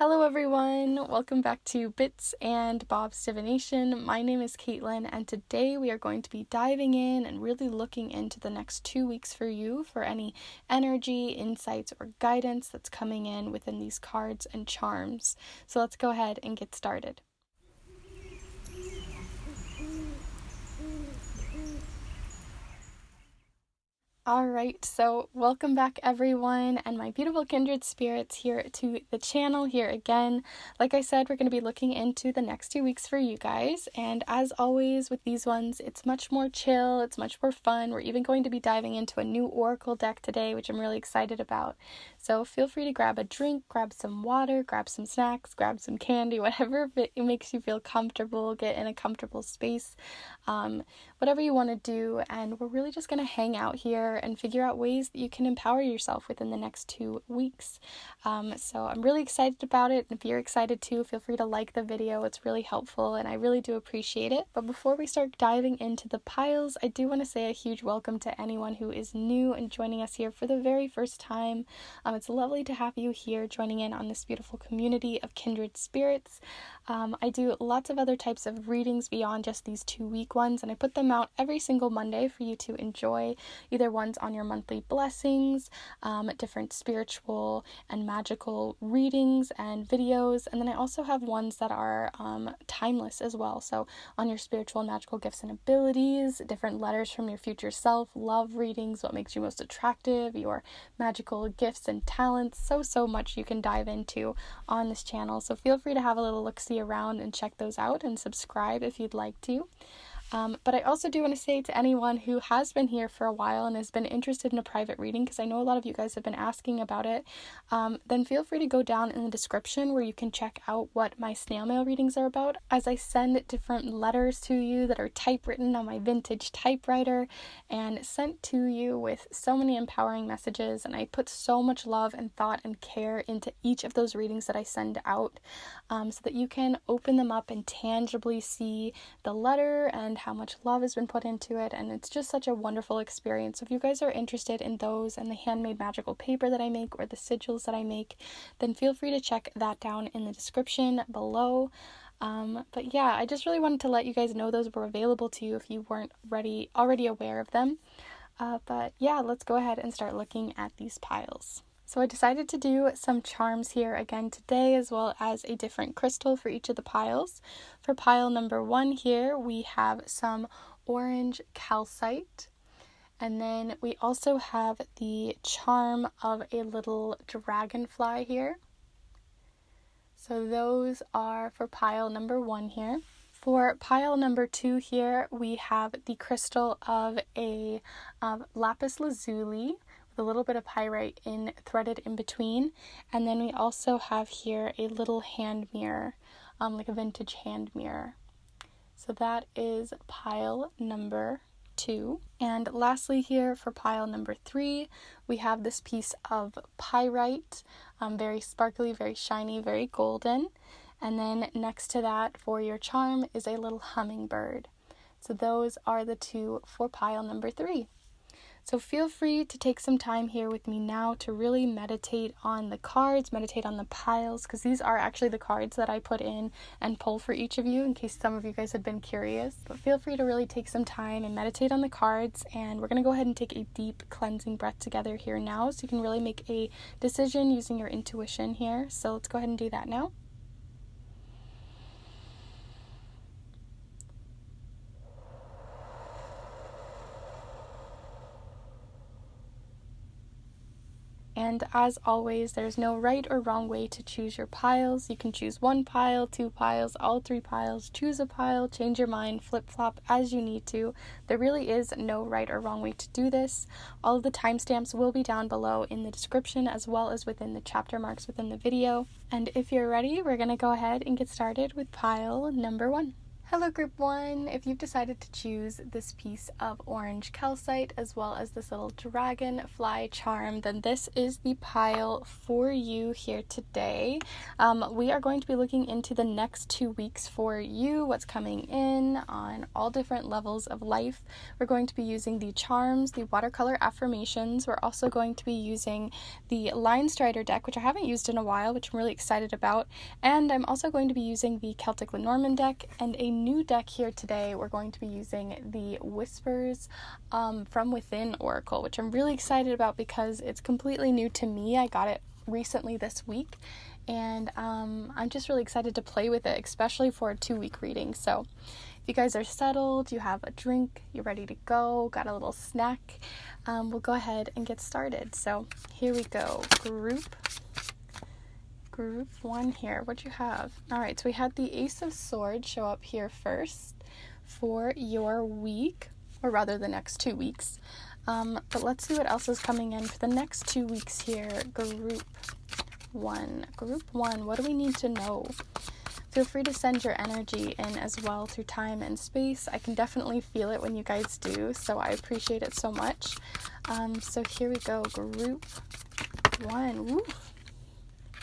Hello everyone, welcome back to Bits and Bob's Divination. My name is Caitlin, and today we are going to be diving in and really looking into the next 2 weeks for you for any energy, insights, or guidance that's coming in within these cards and charms. So let's go ahead and get started. Alright, so welcome back everyone and my beautiful kindred spirits here to the channel here again. Like I said, we're going to be looking into the next 2 weeks for you guys, and as always with these ones, it's much more chill, it's much more fun. We're even going to be diving into a new oracle deck today, which I'm really excited about. So feel free to grab a drink, grab some water, grab some snacks, grab some candy, whatever it makes you feel comfortable, get in a comfortable space, whatever you want to do, and we're really just going to hang out here and figure out ways that you can empower yourself within the next 2 weeks. So I'm really excited about it, and if you're excited too, feel free to like the video. It's really helpful and I really do appreciate it. But before we start diving into the piles, I do want to say a huge welcome to anyone who is new and joining us here for the very first time. It's lovely to have you here joining in on this beautiful community of kindred spirits. I do lots of other types of readings beyond just these 2-week ones, and I put them out every single Monday for you to enjoy, either ones on your monthly blessings, different spiritual and magical readings and videos, and then I also have ones that are timeless as well, so on your spiritual and magical gifts and abilities, different letters from your future self, love readings, what makes you most attractive, your magical gifts and talents, so much you can dive into on this channel. So feel free to have a little look-see around and check those out and subscribe if you'd like to. But I also do want to say to anyone who has been here for a while and has been interested in a private reading, because I know a lot of you guys have been asking about it, then feel free to go down in the description where you can check out what my snail mail readings are about, as I send different letters to you that are typewritten on my vintage typewriter and sent to you with so many empowering messages, and I put so much love and thought and care into each of those readings that I send out, so that you can open them up and tangibly see the letter and how much love has been put into it, and it's just such a wonderful experience. So if you guys are interested in those and the handmade magical paper that I make or the sigils that I make, then feel free to check that down in the description below. But yeah, I just really wanted to let you guys know those were available to you if you weren't already aware of them. But yeah, let's go ahead and start looking at these piles. So I decided to do some charms here again today, as well as a different crystal for each of the piles. For pile number 1 here, we have some orange calcite. And then we also have the charm of a little dragonfly here. So those are for pile number 1 here. For pile number 2 here, we have the crystal of a Lapis Lazuli, a little bit of pyrite threaded in between, and then we also have here a little hand mirror, like a vintage hand mirror. So that is pile number 2. And lastly here for pile number 3, we have this piece of pyrite, very sparkly, very shiny, very golden. And then next to that for your charm is a little hummingbird. So those are the 2 for pile number 3. So feel free to take some time here with me now to really meditate on the cards, meditate on the piles, because these are actually the cards that I put in and pull for each of you, in case some of you guys had been curious. But feel free to really take some time and meditate on the cards, and we're going to go ahead and take a deep cleansing breath together here now, so you can really make a decision using your intuition here. So let's go ahead and do that now. And as always, there's no right or wrong way to choose your piles. You can choose 1 pile, 2 piles, all 3 piles, choose a pile, change your mind, flip-flop as you need to. There really is no right or wrong way to do this. All of the timestamps will be down below in the description, as well as within the chapter marks within the video. And if you're ready, we're going to go ahead and get started with pile number 1. Hello Group 1, if you've decided to choose this piece of orange calcite as well as this little dragonfly charm, then this is the pile for you here today. We are going to be looking into the next 2 weeks for you, what's coming in on all different levels of life. We're going to be using the charms, the watercolor affirmations. We're also going to be using the Line Strider deck, which I haven't used in a while, which I'm really excited about. And I'm also going to be using the Celtic Lenormand deck and a new deck here today. We're going to be using the Whispers from Within Oracle, which I'm really excited about because it's completely new to me. I got it recently this week, and I'm just really excited to play with it, especially for a 2-week reading. So if you guys are settled, you have a drink, you're ready to go, got a little snack, we'll go ahead and get started. So here we go. Group 1 here. What'd you have? All right, so we had the Ace of Swords show up here first for your week, or rather the next 2 weeks. But let's see what else is coming in for the next 2 weeks here. Group 1. Group 1, what do we need to know? Feel free to send your energy in as well through time and space. I can definitely feel it when you guys do, so I appreciate it so much. So here we go. Group 1. Woo.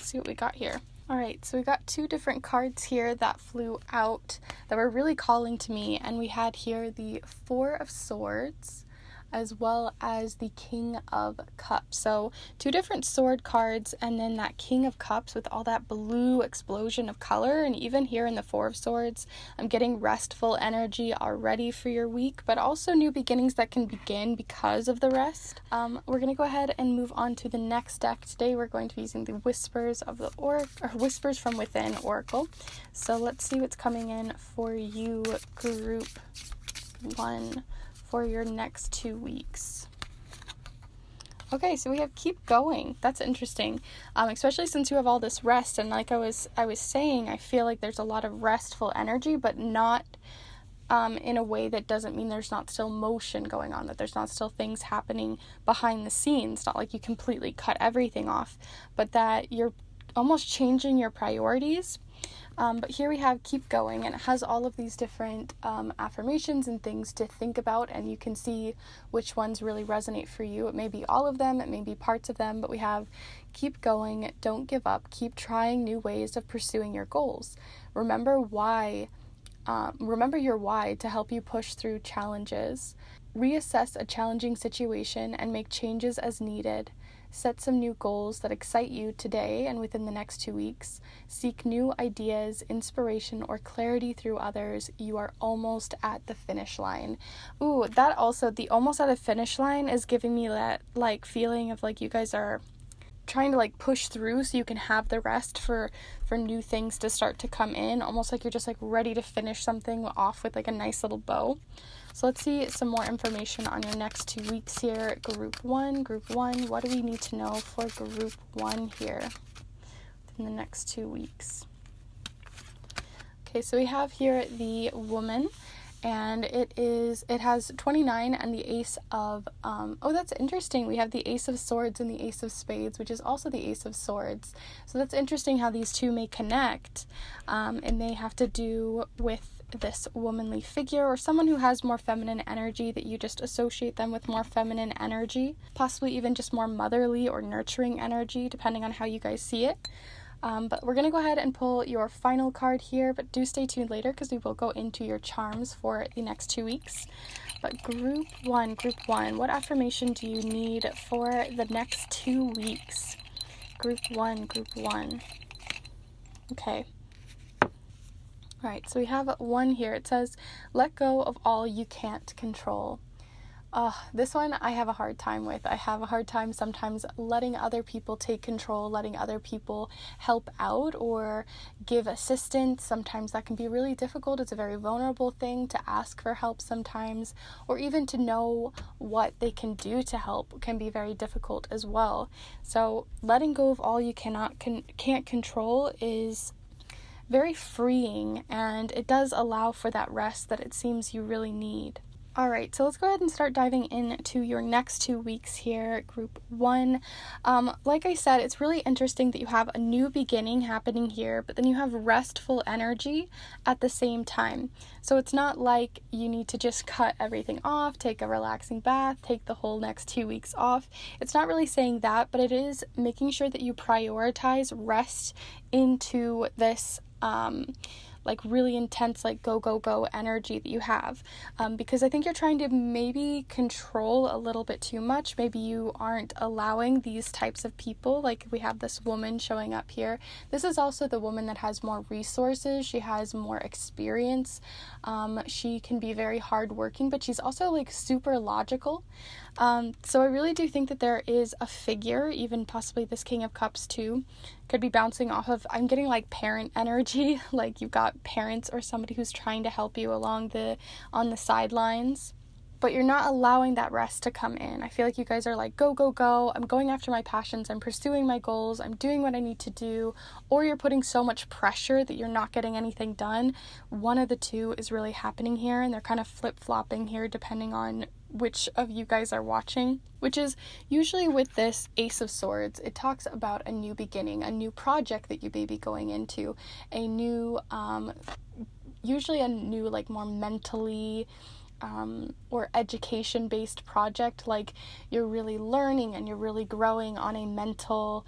See what we got here. All right, so we got 2 different cards here that flew out that were really calling to me, and we had here the 4 of Swords as well as the King of Cups. So 2 different sword cards, and then that King of Cups with all that blue explosion of color. And even here in the 4 of Swords, I'm getting restful energy already for your week, but also new beginnings that can begin because of the rest. We're gonna go ahead and move on to the next deck. Today we're going to be using the Whispers of the Whispers from Within Oracle. So let's see what's coming in for you, Group 1, for your next 2 weeks. Okay, so we have keep going. That's interesting, especially since you have all this rest. And like I was saying, I feel like there's a lot of restful energy, but not in a way that doesn't mean there's not still motion going on, that there's not still things happening behind the scenes. Not like you completely cut everything off, but that you're almost changing your priorities. But here we have keep going, and it has all of these different affirmations and things to think about, and you can see which ones really resonate for you. It may be all of them, it may be parts of them, but we have keep going, don't give up, keep trying new ways of pursuing your goals. Remember your why to help you push through challenges. Reassess a challenging situation and make changes as needed. Set some new goals that excite you today and within the next 2 weeks. Seek new ideas, inspiration, or clarity through others. You are almost at the finish line. Ooh, that also, the almost at the finish line is giving me that like feeling of like you guys are trying to like push through so you can have the rest for new things to start to come in, almost like you're just like ready to finish something off with like a nice little bow. So let's see some more information on your next 2 weeks here. Group 1, what do we need to know for Group 1 here in the next 2 weeks? Okay, so we have here the Woman, and it has 29 and the Ace of, oh, that's interesting. We have the Ace of Swords and the Ace of Spades, which is also the Ace of Swords. So that's interesting how these two may connect, and they have to do with this womanly figure or someone who has more feminine energy, that you just associate them with more feminine energy, possibly even just more motherly or nurturing energy, depending on how you guys see it. But we're going to go ahead and pull your final card here, but do stay tuned later because we will go into your charms for the next 2 weeks. But Group 1, what affirmation do you need for the next 2 weeks? Group 1. Okay. All right, so we have 1 here. It says, let go of all you can't control. This one I have a hard time with. I have a hard time sometimes letting other people take control, letting other people help out or give assistance. Sometimes that can be really difficult. It's a very vulnerable thing to ask for help sometimes, or even to know what they can do to help can be very difficult as well. So letting go of all you can't control is very freeing, and it does allow for that rest that it seems you really need. All right, so let's go ahead and start diving into your next 2 weeks here, group 1. Like I said, it's really interesting that you have a new beginning happening here, but then you have restful energy at the same time. So it's not like you need to just cut everything off, take a relaxing bath, take the whole next 2 weeks off. It's not really saying that, but it is making sure that you prioritize rest into this like really intense, like go energy that you have, because I think you're trying to maybe control a little bit too much. Maybe you aren't allowing these types of people, like we have this woman showing up here. This is also the woman that has more resources. She has more experience. She can be very hardworking, but she's also like super logical. So I really do think that there is a figure, even possibly this King of Cups too, could be bouncing off of, I'm getting like parent energy, like you've got parents or somebody who's trying to help you on the sidelines, but you're not allowing that rest to come in. I feel like you guys are like, go, I'm going after my passions, I'm pursuing my goals, I'm doing what I need to do, or you're putting so much pressure that you're not getting anything done. One of the two is really happening here, and they're kind of flip-flopping here depending on which of you guys are watching, which is usually with this Ace of Swords, it talks about a new beginning, a new project that you may be going into, a new, usually a new, like more mentally, or education-based project, like you're really learning and you're really growing on a mental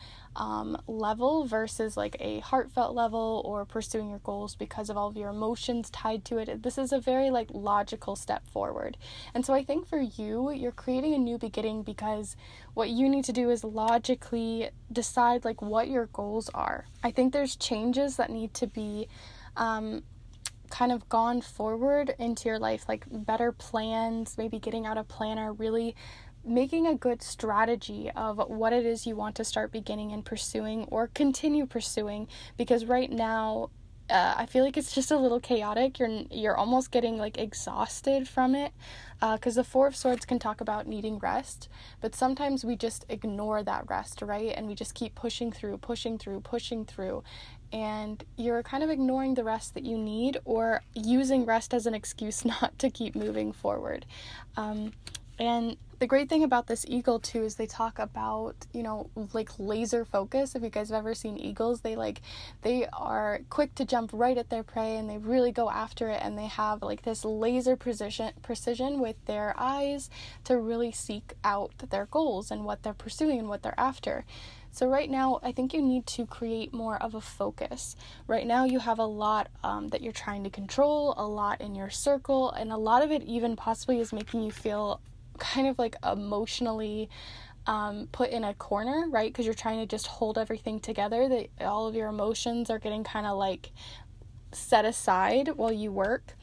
level versus like a heartfelt level, or pursuing your goals because of all of your emotions tied to it. This is a very like logical step forward. And so I think for you, you're creating a new beginning because what you need to do is logically decide like what your goals are. I think there's changes that need to be kind of gone forward into your life, like better plans, maybe getting out a planner, really making a good strategy of what it is you want to start beginning and pursuing or continue pursuing, because right now I feel like it's just a little chaotic. You're almost getting like exhausted from it, because the Four of Swords can talk about needing rest, but sometimes we just ignore that rest, right? And we just keep pushing through, and you're kind of ignoring the rest that you need, or using rest as an excuse not to keep moving forward. And the great thing about this eagle too is they talk about, like laser focus. If you guys have ever seen eagles, they are quick to jump right at their prey, and they really go after it, and they have like this laser precision with their eyes to really seek out their goals and what they're pursuing and what they're after. So right now, I think you need to create more of a focus. Right now, you have a lot that you're trying to control, a lot in your circle, and a lot of it even possibly is making you feel kind of like emotionally put in a corner, right? Because you're trying to just hold everything together, that all of your emotions are getting kind of like set aside while you work.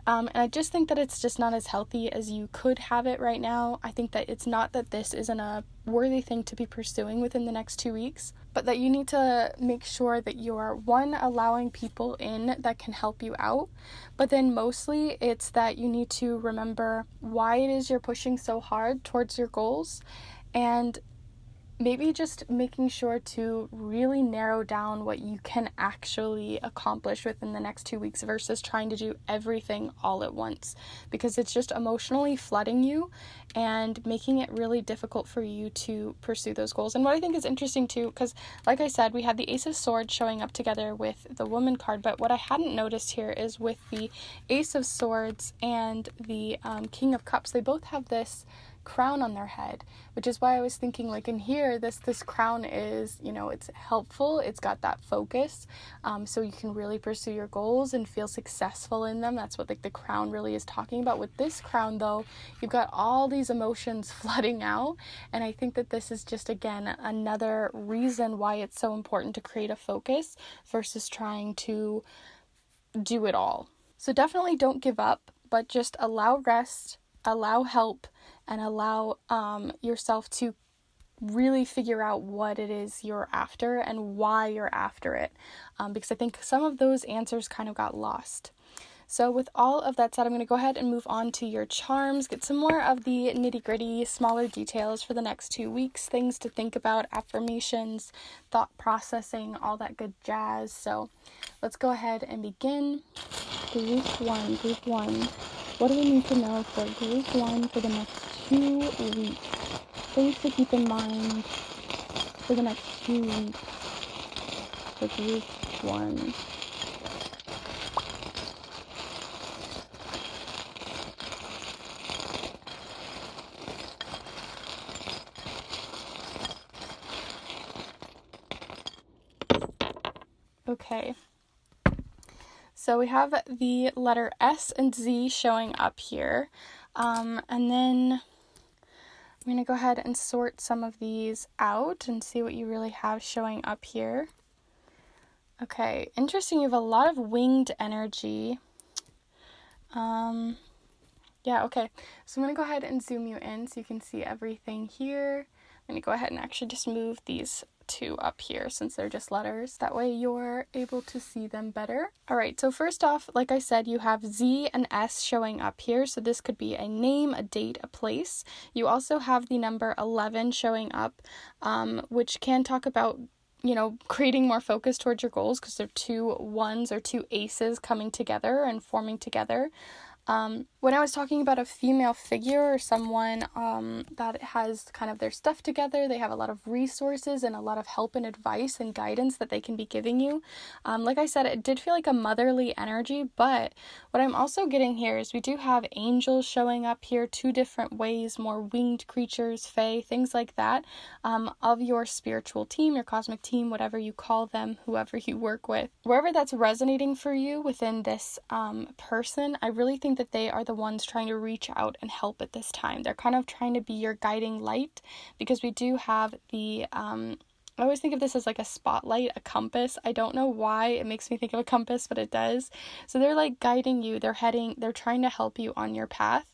And I just think that it's just not as healthy as you could have it right now. I think that it's not that this isn't a worthy thing to be pursuing within the next 2 weeks, but that you need to make sure that you're, one, allowing people in that can help you out, but then mostly it's that you need to remember why it is you're pushing so hard towards your goals, and maybe just making sure to really narrow down what you can actually accomplish within the next 2 weeks versus trying to do everything all at once, because it's just emotionally flooding you and making it really difficult for you to pursue those goals. And what I think is interesting too, because like I said, we had the Ace of Swords showing up together with the Woman card, but what I hadn't noticed here is with the Ace of Swords and the King of Cups, they both have this crown on their head, which is why I was thinking like in here this crown is, it's helpful, it's got that focus, so you can really pursue your goals and feel successful in them. That's what like the crown really is talking about. With this crown though, you've got all these emotions flooding out, and I think that this is just again another reason why it's so important to create a focus versus trying to do it all. So definitely don't give up, but just allow rest, allow help, and allow yourself to really figure out what it is you're after and why you're after it, because I think some of those answers kind of got lost. So with all of that said, I'm going to go ahead and move on to your charms, get some more of the nitty-gritty, smaller details for the next 2 weeks, things to think about, affirmations, thought processing, all that good jazz. So let's go ahead and begin. Group one. What do we need to know for group 1 for the next 2 weeks? Things to keep in mind for the next 2 weeks for group 1. Okay, so we have the letter S and Z showing up here, and then I'm going to go ahead and sort some of these out and see what you really have showing up here. Okay, interesting, you have a lot of winged energy. Yeah, okay, so I'm going to go ahead and zoom you in so you can see everything here. I'm going to go ahead and actually just move these 2 up here since they're just letters. That way you're able to see them better. All right, so first off, like I said, you have Z and S showing up here. So this could be a name, a date, a place. You also have the number 11 showing up, which can talk about, you know, creating more focus towards your goals because they're 2 ones or 2 aces coming together and forming together. When I was talking about a female figure or someone that has kind of their stuff together, they have a lot of resources and a lot of help and advice and guidance that they can be giving you. Like I said, it did feel like a motherly energy, but what I'm also getting here is we do have angels showing up here 2 different ways, more winged creatures, fae, things like that, of your spiritual team, your cosmic team, whatever you call them, whoever you work with. Wherever that's resonating for you within this person, I really think that they are the ones trying to reach out and help at this time. They're kind of trying to be your guiding light because we do have the I always think of this as like a spotlight, a compass. I don't know why it makes me think of a compass, but it does. So they're like guiding you. They're trying to help you on your path.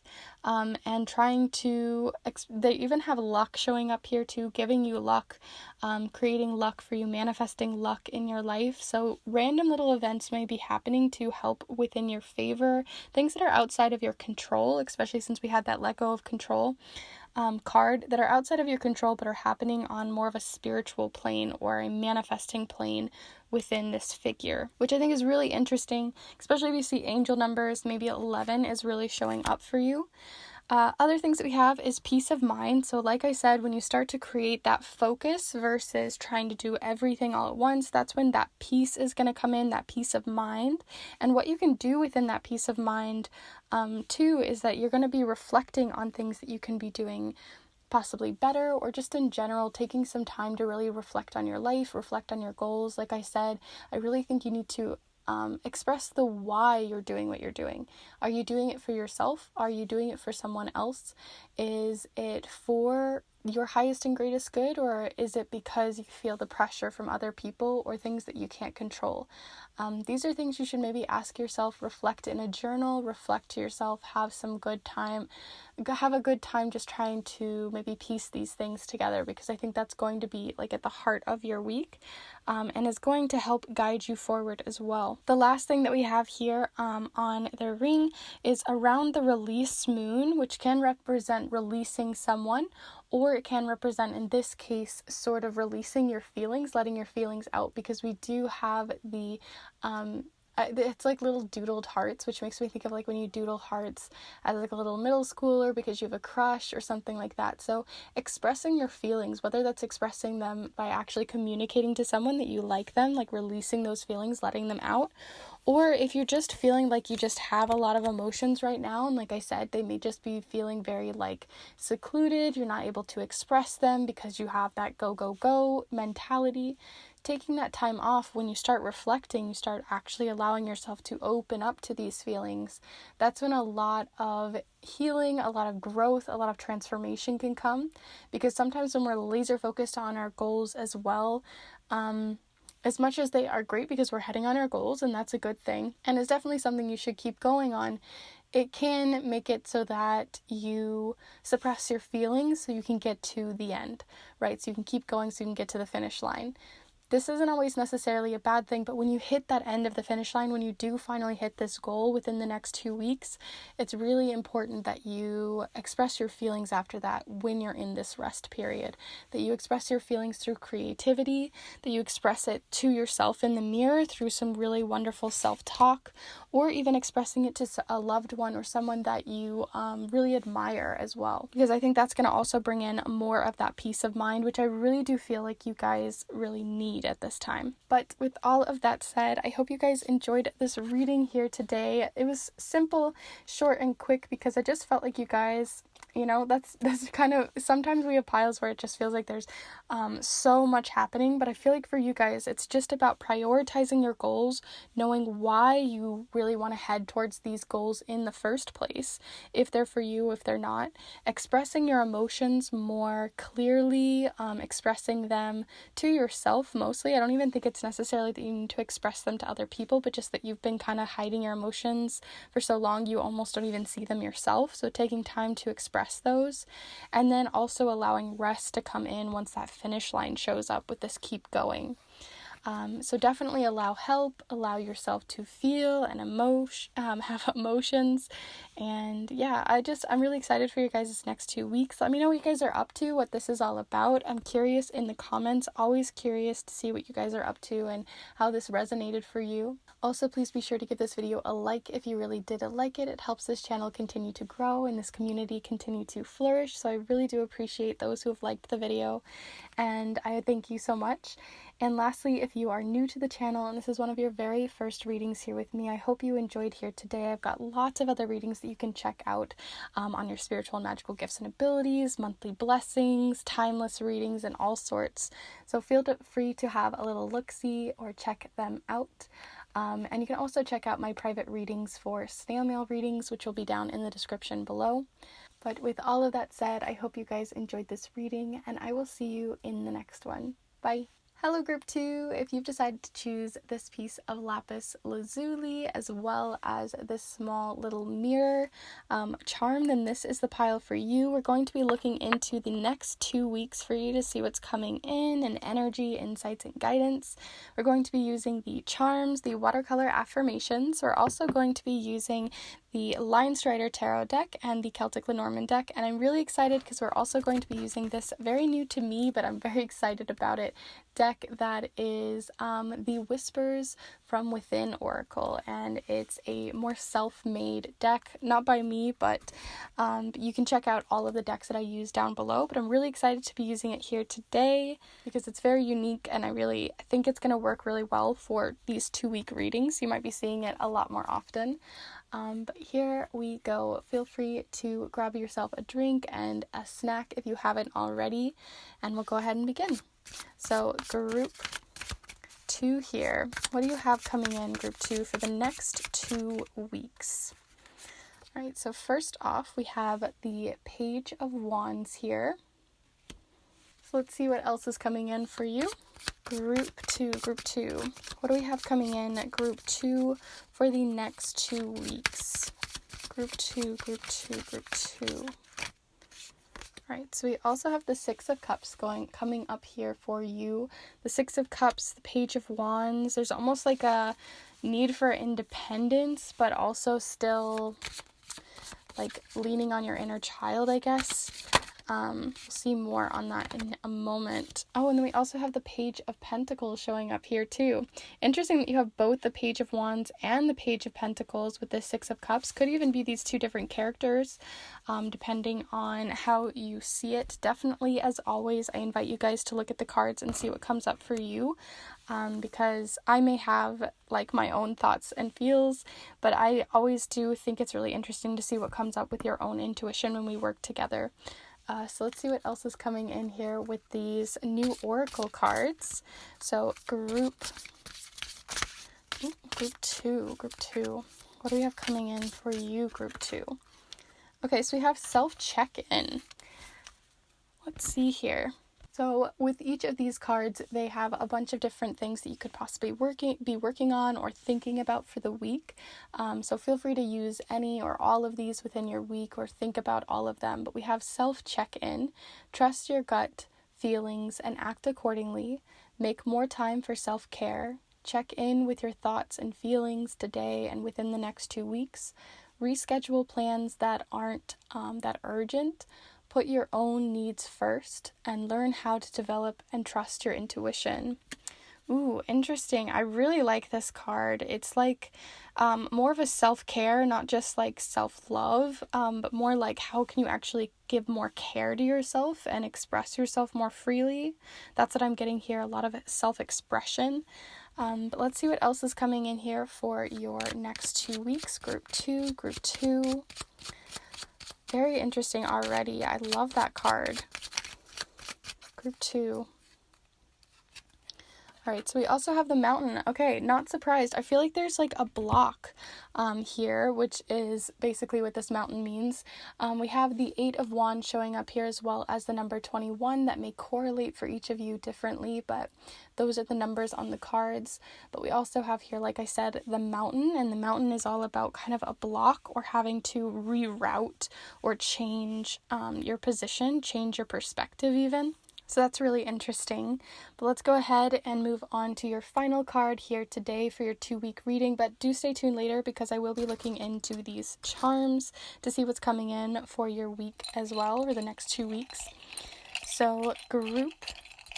And trying to, they even have luck showing up here too, giving you luck, creating luck for you, manifesting luck in your life. So random little events may be happening to help within your favor, things that are outside of your control, especially since we had that let go of control card, that are outside of your control but are happening on more of a spiritual plane or a manifesting plane within this figure, which I think is really interesting, especially if you see angel numbers. Maybe 11 is really showing up for you. Other things that we have is peace of mind. So like I said, when you start to create that focus versus trying to do everything all at once, that's when that peace is going to come in, that peace of mind. And what you can do within that peace of mind too is that you're going to be reflecting on things that you can be doing possibly better, or just in general taking some time to really reflect on your life, reflect on your goals. Like I said, I really think you need to express the why you're doing what you're doing. Are you doing it for yourself? Are you doing it for someone else? Is it for your highest and greatest good, or is it because you feel the pressure from other people or things that you can't control? These are things you should maybe ask yourself, reflect in a journal, reflect to yourself, have a good time just trying to maybe piece these things together, because I think that's going to be like at the heart of your week, and is going to help guide you forward as well. The last thing that we have here on the ring is around the release moon, which can represent releasing someone, or it can represent, in this case, sort of releasing your feelings, letting your feelings out, because we do have the it's like little doodled hearts, which makes me think of like when you doodle hearts as like a little middle schooler because you have a crush or something like that. So expressing your feelings, whether that's expressing them by actually communicating to someone that you like them, like releasing those feelings, letting them out, or if you're just feeling like you just have a lot of emotions right now, and like I said, they may just be feeling very like secluded, you're not able to express them because you have that go, go, go mentality. Taking that time off, when you start reflecting, you start actually allowing yourself to open up to these feelings. That's when a lot of healing, a lot of growth, a lot of transformation can come, because sometimes when we're laser focused on our goals as well, as much as they are great because we're heading on our goals, and that's a good thing, and it's definitely something you should keep going on, it can make it so that you suppress your feelings so you can get to the end, right? So you can keep going so you can get to the finish line. this isn't always necessarily a bad thing, but when you hit that end of the finish line, when you do finally hit this goal within the next 2 weeks, it's really important that you express your feelings after that when you're in this rest period, that you express your feelings through creativity, that you express it to yourself in the mirror through some really wonderful self-talk, or even expressing it to a loved one or someone that you really admire as well, because I think that's going to also bring in more of that peace of mind, which I really do feel like you guys really need at this time. But with all of that said, I hope you guys enjoyed this reading here today. It was simple, short, and quick because I just felt like you guys, you know, that's kind of, sometimes we have piles where it just feels like there's so much happening, but I feel like for you guys, it's just about prioritizing your goals, knowing why you really want to head towards these goals in the first place, if they're for you, if they're not, expressing your emotions more clearly, expressing them to yourself mostly. I don't even think it's necessarily that you need to express them to other people, but just that you've been kind of hiding your emotions for so long you almost don't even see them yourself. So taking time to express those, and then also allowing rest to come in once that finish line shows up with this keep going. So definitely allow help, allow yourself to feel and have emotions. And yeah, I'm really excited for you guys' next 2 weeks. Let me know what you guys are up to, what this is all about. I'm curious in the comments, always curious to see what you guys are up to and how this resonated for you. Also, please be sure to give this video a like if you really did like it. It helps this channel continue to grow and this community continue to flourish. So I really do appreciate those who have liked the video, and I thank you so much. And lastly, if you are new to the channel and this is one of your very first readings here with me, I hope you enjoyed here today. I've got lots of other readings that you can check out on your spiritual and magical gifts and abilities, monthly blessings, timeless readings, and all sorts. So feel free to have a little look-see or check them out. And you can also check out my private readings for snail mail readings, which will be down in the description below. But with all of that said, I hope you guys enjoyed this reading, and I will see you in the next one. Bye! Hello Group 2, if you've decided to choose this piece of Lapis Lazuli as well as this small little mirror charm, then this is the pile for you. We're going to be looking into the next 2 weeks for you to see what's coming in and energy, insights, and guidance. We're going to be using the charms, the watercolor affirmations. We're also going to be using the Lion Strider Tarot deck and the Celtic Lenormand deck, and I'm really excited because we're also going to be using this very new to me, but I'm very excited about it, deck that is the Whispers from Within Oracle, and it's a more self-made deck, not by me, but you can check out all of the decks that I use down below, but I'm really excited to be using it here today because it's very unique, and I think it's going to work really well for these 2-week readings. You might be seeing it a lot more often. But here we go. Feel free to grab yourself a drink and a snack if you haven't already, and we'll go ahead and begin. So Group 2 here. What do you have coming in, Group 2, for the next 2 weeks? All right, so first off, we have the Page of Wands here. So let's see what else is coming in for you. Group 2. What do we have coming in, Group 2, for the next 2 weeks? Group 2. Alright, so we also have the Six of Cups coming up here for you. The Six of Cups, the Page of Wands. There's almost like a need for independence, but also still like leaning on your inner child, I guess. We'll see more on that in a moment. Oh, and then we also have the Page of Pentacles showing up here too. Interesting that you have both the Page of Wands and the Page of Pentacles with the Six of Cups. Could even be these two different characters, depending on how you see it. Definitely, as always, I invite you guys to look at the cards and see what comes up for you. Because I may have like my own thoughts and feels, but I always do think it's really interesting to see what comes up with your own intuition when we work together. So let's see what else is coming in here with these new oracle cards. So Group 2. What do we have coming in for you, Group 2? Okay, so we have self-check-in. Let's see here. So with each of these cards, they have a bunch of different things that you could possibly be working on or thinking about for the week. So feel free to use any or all of these within your week or think about all of them. But we have self-check-in, trust your gut feelings and act accordingly, Make more time for self-care. Check in with your thoughts and feelings today and within the next 2 weeks. Reschedule plans that aren't that urgent. Put your own needs first and learn how to develop and trust your intuition. Ooh, interesting. I really like this card. It's like more of a self-care, not just like self-love, but more like how can you actually give more care to yourself and express yourself more freely. That's what I'm getting here, a lot of self-expression. But let's see what else is coming in here for your next 2 weeks. Group 2. Very interesting already. I love that card. Group 2. All right, so we also have the mountain. Okay, not surprised. I feel like there's like a block here, which is basically what this mountain means. We have the 8 of Wands showing up here as well as the number 21 that may correlate for each of you differently, but those are the numbers on the cards. But we also have here, like I said, the mountain, and the mountain is all about kind of a block or having to reroute or change your position, change your perspective even. So that's really interesting. But let's go ahead and move on to your final card here today for your 2-week reading. But do stay tuned later because I will be looking into these charms to see what's coming in for your week as well, or the next 2 weeks. So group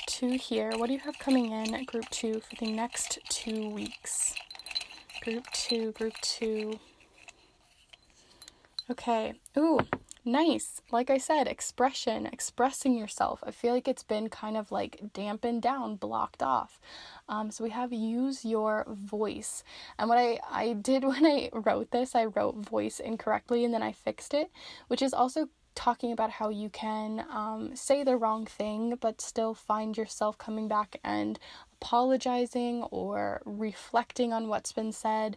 2 here. What do you have coming in, group 2, for the next 2 weeks? Group 2. Okay. Ooh. Nice. Like I said, expressing yourself. I feel like it's been kind of like dampened down, blocked off. So we have use your voice. And what I did when I wrote this, I wrote voice incorrectly and then I fixed it, which is also talking about how you can say the wrong thing, but still find yourself coming back and apologizing or reflecting on what's been said.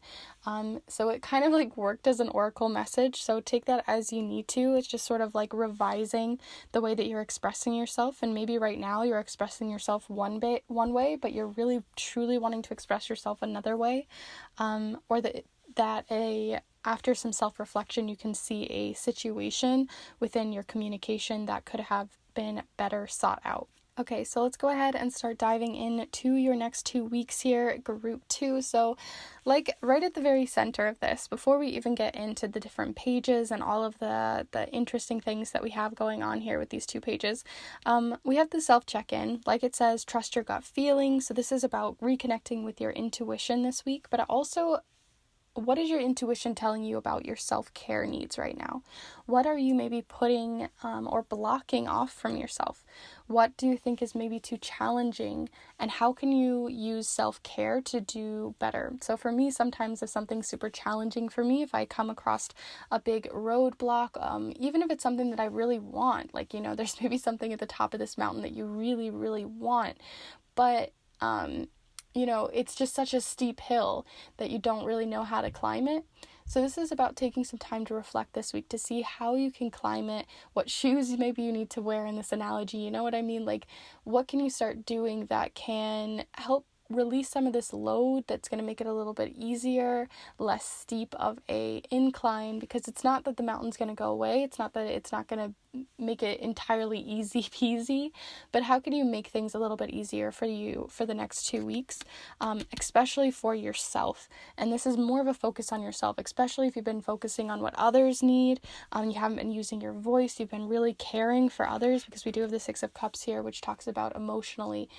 So it kind of like worked as an oracle message. So take that as you need to. It's just sort of like revising the way that you're expressing yourself. And maybe right now you're expressing yourself one way, but you're really truly wanting to express yourself another way. Or after some self-reflection, you can see a situation within your communication that could have been better sought out. Okay, so let's go ahead and start diving into your next 2 weeks here, group 2. So like right at the very center of this, before we even get into the different pages and all of the interesting things that we have going on here with these 2 pages, we have the self-check-in. Like it says, trust your gut feelings. So this is about reconnecting with your intuition this week, but also, what is your intuition telling you about your self-care needs right now? What are you maybe putting or blocking off from yourself? What do you think is maybe too challenging? And how can you use self-care to do better? So for me, sometimes if something's super challenging for me, if I come across a big roadblock, even if it's something that I really want, like, there's maybe something at the top of this mountain that you really, really want, but it's just such a steep hill that you don't really know how to climb it. So this is about taking some time to reflect this week to see how you can climb it, what shoes maybe you need to wear in this analogy, you know what I mean? Like, what can you start doing that can help release some of this load that's going to make it a little bit easier, less steep of a incline, because it's not that the mountain's going to go away. It's not that it's not going to make it entirely easy peasy, but how can you make things a little bit easier for you for the next 2 weeks, especially for yourself? And this is more of a focus on yourself, especially if you've been focusing on what others need. You haven't been using your voice. You've been really caring for others, because we do have the 6 of Cups here, which talks about emotionally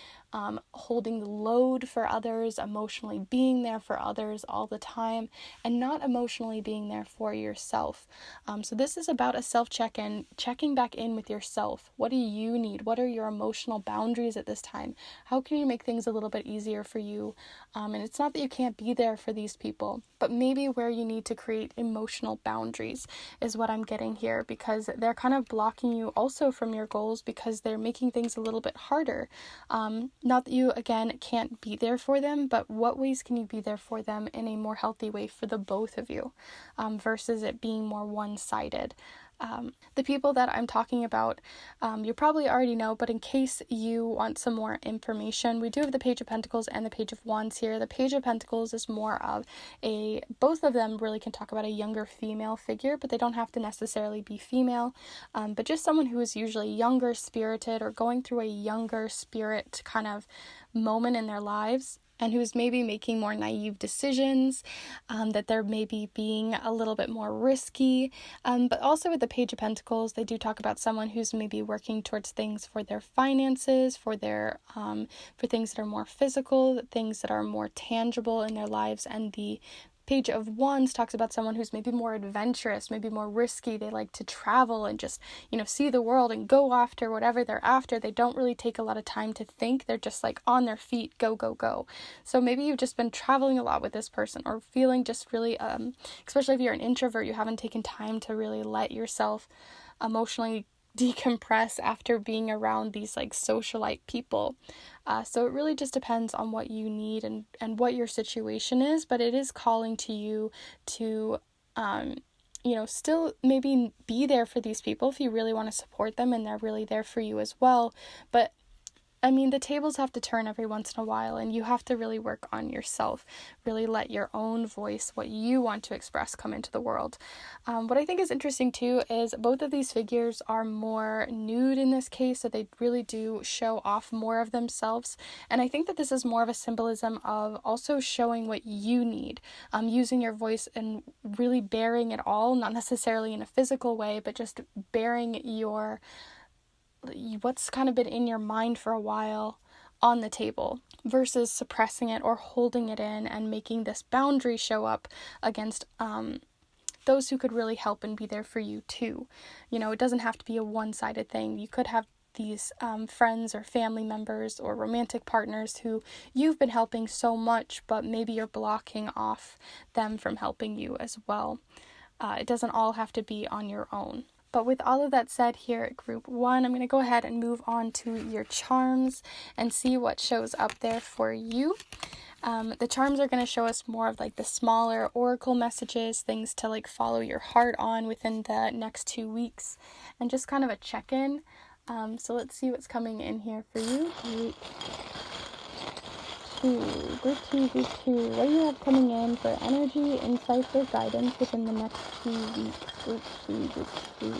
holding the load for others, emotionally being there for others all the time, and not emotionally being there for yourself. So this is about a self-check-in, checking back in with yourself. What do you need? What are your emotional boundaries at this time? How can you make things a little bit easier for you? And it's not that you can't be there for these people, but maybe where you need to create emotional boundaries is what I'm getting here, because they're kind of blocking you also from your goals because they're making things a little bit harder. Not that you, again, can't be there for them, but what ways can you be there for them in a more healthy way for the both of you, versus it being more one-sided? The people that I'm talking about, you probably already know, but in case you want some more information, we do have the Page of Pentacles and the Page of Wands here. The Page of Pentacles is more of both of them really can talk about a younger female figure, but they don't have to necessarily be female, but just someone who is usually younger spirited or going through a younger spirit kind of moment in their lives, and who's maybe making more naive decisions, that they're maybe being a little bit more risky. But also with the Page of Pentacles, they do talk about someone who's maybe working towards things for their finances, for their for things that are more physical, things that are more tangible in their lives. And the Page of Wands talks about someone who's maybe more adventurous, maybe more risky. They like to travel and just, see the world and go after whatever they're after. They don't really take a lot of time to think. They're just like on their feet, go, go, go. So maybe you've just been traveling a lot with this person, or feeling just really, especially if you're an introvert, you haven't taken time to really let yourself emotionally decompress after being around these like socialite people. So it really just depends on what you need and what your situation is, but it is calling to you to still maybe be there for these people if you really want to support them and they're really there for you as well. But the tables have to turn every once in a while, and you have to really work on yourself, really let your own voice, what you want to express, come into the world. What I think is interesting too is both of these figures are more nude in this case, so they really do show off more of themselves. And I think that this is more of a symbolism of also showing what you need, using your voice and really bearing it all, not necessarily in a physical way, but just bearing what's kind of been in your mind for a while on the table, versus suppressing it or holding it in and making this boundary show up against those who could really help and be there for you too. It doesn't have to be a one-sided thing. You could have these friends or family members or romantic partners who you've been helping so much, but maybe you're blocking off them from helping you as well. It doesn't all have to be on your own. But with all of that said here at Group 1, I'm going to go ahead and move on to your charms and see what shows up there for you. The charms are going to show us more of like the smaller oracle messages, things to like follow your heart on within the next 2 weeks, and just kind of a check-in. So let's see what's coming in here for you. Group 2. What do you have coming in for energy, insights, or guidance within the next 2 weeks? Group 2.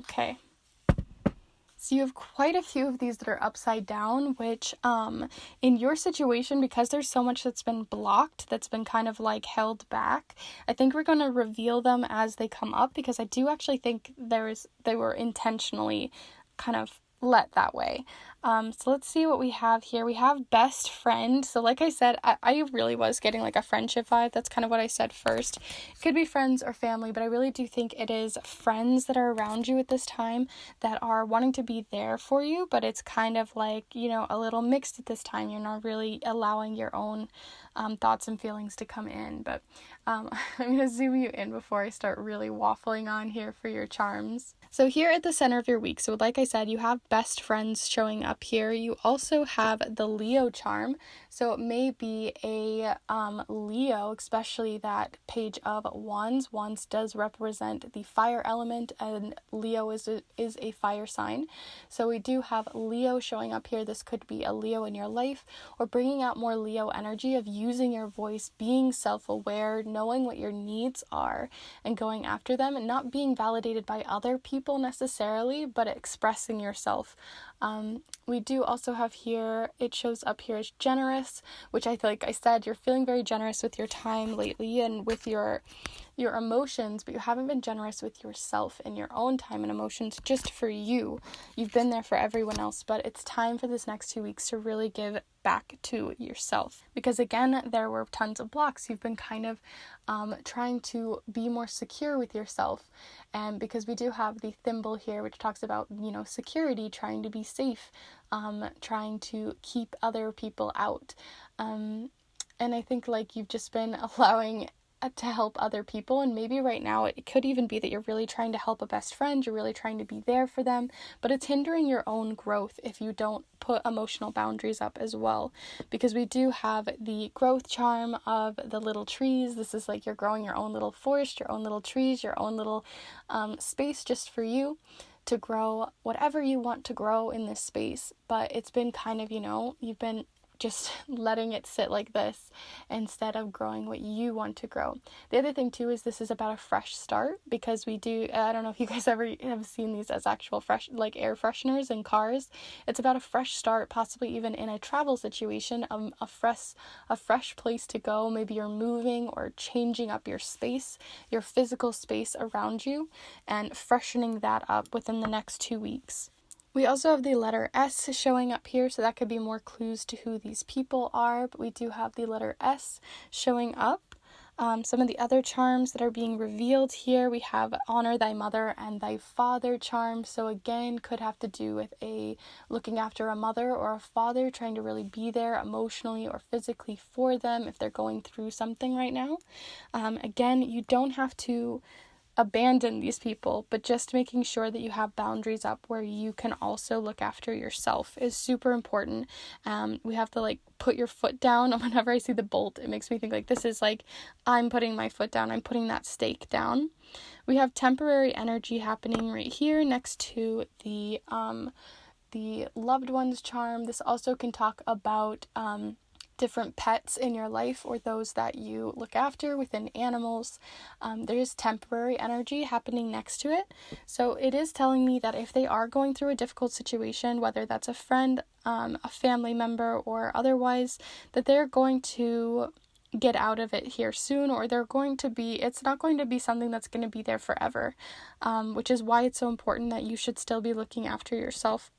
Okay. So you have quite a few of these that are upside down, which in your situation, because there's so much that's been blocked, that's been kind of like held back, I think we're going to reveal them as they come up, because I do actually think they were intentionally kind of let that way. So let's see what we have here. We have best friend. So like I said, I really was getting like a friendship vibe. That's kind of what I said first. It could be friends or family, but I really do think it is friends that are around you at this time that are wanting to be there for you, but it's kind of like, a little mixed at this time. You're not really allowing your own thoughts and feelings to come in, but I'm going to zoom you in before I start really waffling on here for your charms. So here at the center of your week, so like I said, you have best friends showing up here. You also have the Leo charm. So it may be a Leo, especially that Page of Wands. Wands does represent the fire element, and Leo is a fire sign. So we do have Leo showing up here. This could be a Leo in your life, or bringing out more Leo energy of using your voice, being self-aware, knowing what your needs are, and going after them, and not being validated by other people necessarily, but expressing yourself. We do also have here, it shows up here as generous, which I feel like I said, you're feeling very generous with your time lately and with your emotions, but you haven't been generous with yourself and your own time and emotions just for you. You've been there for everyone else, but it's time for this next 2 weeks to really give back to yourself, because again, there were tons of blocks. You've been kind of trying to be more secure with yourself, and because we do have the thimble here, which talks about security, trying to be safe, trying to keep other people out, and I think like you've just been allowing to help other people. And maybe right now it could even be that you're really trying to help a best friend, you're really trying to be there for them, but it's hindering your own growth if you don't put emotional boundaries up as well. Because we do have the growth charm of the little trees. This is like you're growing your own little forest, your own little trees, your own little space just for you to grow whatever you want to grow in this space. But it's been kind of, you've been just letting it sit like this instead of growing what you want to grow. The other thing too is this is about a fresh start, because we do, I don't know if you guys ever have seen these as actual fresh, like air fresheners in cars. It's about a fresh start, possibly even in a travel situation, a fresh place to go. Maybe you're moving or changing up your space, your physical space around you, and freshening that up within the next 2 weeks. We also have the letter S showing up here, so that could be more clues to who these people are, but we do have the letter S showing up. Some of the other charms that are being revealed here, we have honor thy mother and thy father charm. So again, could have to do with looking after a mother or a father, trying to really be there emotionally or physically for them if they're going through something right now. Again, you don't have to abandon these people, but just making sure that you have boundaries up where you can also look after yourself is super important. We have to put your foot down. Whenever I see the bolt, it makes me think this is I'm putting my foot down, I'm putting that stake down. We have temporary energy happening right here next to the loved ones charm. This also can talk about different pets in your life or those that you look after within animals. There's temporary energy happening next to it. So it is telling me that if they are going through a difficult situation, whether that's a friend, a family member, or otherwise, that they're going to get out of it here soon, or it's not going to be something that's going to be there forever, which is why it's so important that you should still be looking after yourself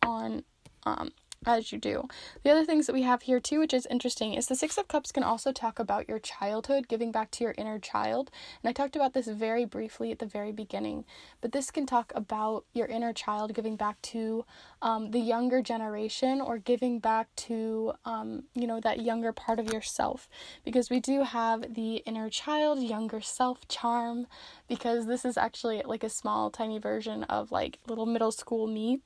as you do. The other things that we have here too, which is interesting, is the Six of Cups can also talk about your childhood, giving back to your inner child. And I talked about this very briefly at the very beginning, but this can talk about your inner child, giving back to the younger generation, or giving back to that younger part of yourself, because we do have the inner child, younger self charm, because this is actually a small tiny version of little middle school me.